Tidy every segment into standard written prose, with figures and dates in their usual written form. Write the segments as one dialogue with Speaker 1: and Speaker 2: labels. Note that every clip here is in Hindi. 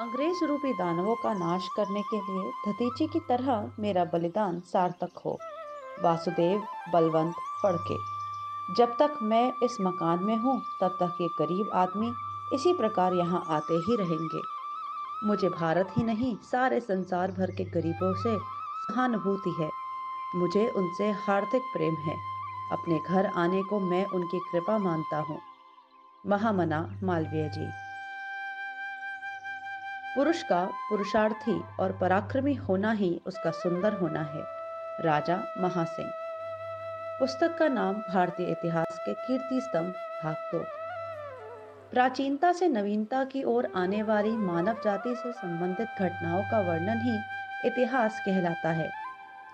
Speaker 1: अंग्रेज रूपी दानवों का नाश करने के लिए दधीची की तरह मेरा बलिदान सार्थक हो। वासुदेव, बलवंत, फड़के। जब तक मैं इस मकान में हूँ तब तक ये गरीब आदमी इसी प्रकार यहाँ आते ही रहेंगे। मुझे भारत ही नहीं सारे संसार भर के गरीबों से सहानुभूति है। मुझे उनसे हार्दिक प्रेम है। अपने घर आने को मैं उनकी कृपा मानता हूँ। महामना मालवीय जी। पुरुष का पुरुषार्थी और पराक्रमी होना ही उसका सुंदर होना है। राजा महासिंह। पुस्तक का नाम भारतीय इतिहास के कीर्ति स्तंभ भाग 2। प्राचीनता से नवीनता की ओर आने वाली मानव जाति से संबंधित घटनाओं का वर्णन ही इतिहास कहलाता है।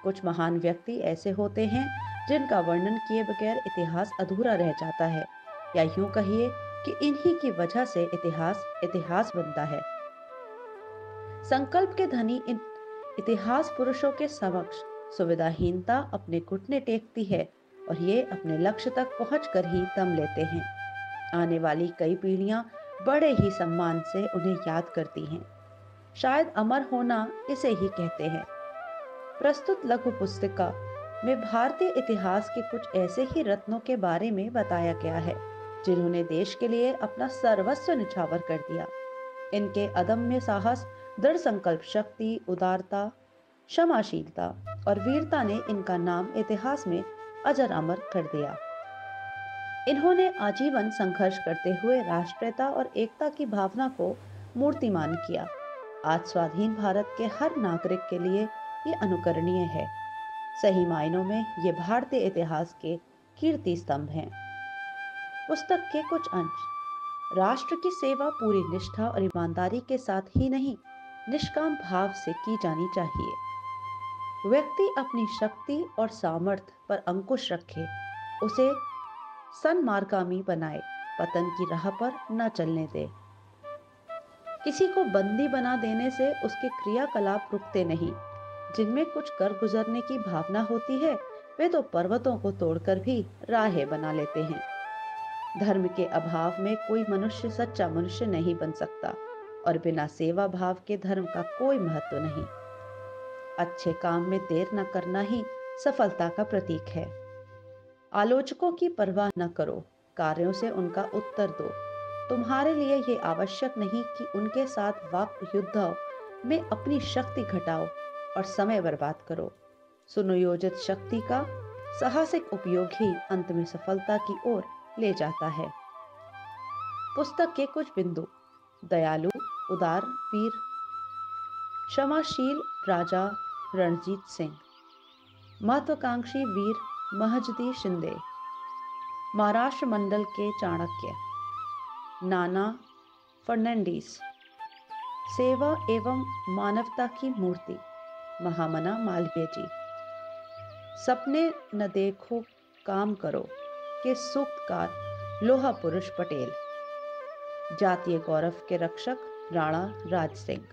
Speaker 1: कुछ महान व्यक्ति ऐसे होते हैं जिनका वर्णन किए बगैर इतिहास अधूरा रह जाता है, या यूं कहिए कि इन्हीं की वजह से इतिहास इतिहास बनता है। संकल्प के धनी इन इतिहास पुरुषों के समक्ष सुविधाहीनता अपने घुटने टेकती है और ये अपने लक्ष्य तक पहुंचकर ही दम लेते हैं। आने वाली कई पीढ़ियां बड़े ही सम्मान से उन्हें याद करती हैं। शायद अमर होना इसे ही कहते हैं। प्रस्तुत लघु पुस्तिका में भारतीय इतिहास के कुछ ऐसे ही रत्नों के बारे में बताया गया है जिन्होंने देश के लिए अपना सर्वस्व निछावर कर दिया। इनके अदम्य साहस, दृढ़ संकल्प शक्ति, उदारता, क्षमाशीलता और वीरता ने इनका नाम इतिहास में अजर अमर कर दिया। इन्होंने आजीवन संघर्ष करते हुए राष्ट्रीयता और एकता की भावना को मूर्तिमान किया। आज स्वाधीन भारत के हर नागरिक के लिए ये अनुकरणीय है। सही मायनों में ये भारतीय इतिहास के कीर्ति स्तंभ हैं। पुस्तक के कुछ अंश। राष्ट्र की सेवा पूरी निष्ठा और ईमानदारी के साथ ही नहीं, निष्काम भाव से की जानी चाहिए। व्यक्ति अपनी शक्ति और सामर्थ्य पर अंकुश रखे, उसे सन्मार्गामी बनाए, पतन की राह पर न चलने दे। किसी को बंदी बना देने से उसके क्रियाकलाप रुकते नहीं। जिनमें कुछ कर गुजरने की भावना होती है, वे तो पर्वतों को तोड़कर भी राहें बना लेते हैं। धर्म के अभाव में कोई मनुष्य सच्चा मनुष्य नहीं बन सकता और बिना सेवा भाव के धर्म का कोई महत्व नहीं। अच्छे काम में देर न करना ही सफलता का प्रतीक है। आलोचकों की परवाह न करो, कार्यों से उनका उत्तर दो। तुम्हारे लिए ये आवश्यक नहीं कि उनके साथ वाक युद्ध में अपनी शक्ति घटाओ और समय बर्बाद करो। सुनियोजित शक्ति का साहसिक उपयोग ही अंत में सफलता की ओर ले जाता है। पुस्तक के कुछ बिंदु। दयालु, उदार वीर, क्षमाशील राजा रणजीत सिंह, महत्वाकांक्षी वीर महजदी शिंदे, महाराष्ट्र मंडल के चाणक्य नाना फर्नांडीज, सेवा एवं मानवता की मूर्ति महामना मालवीय जी, सपने न देखो काम करो के सूक्तकार लोहा पुरुष पटेल, जातीय गौरव के रक्षक राणा राज सिंह।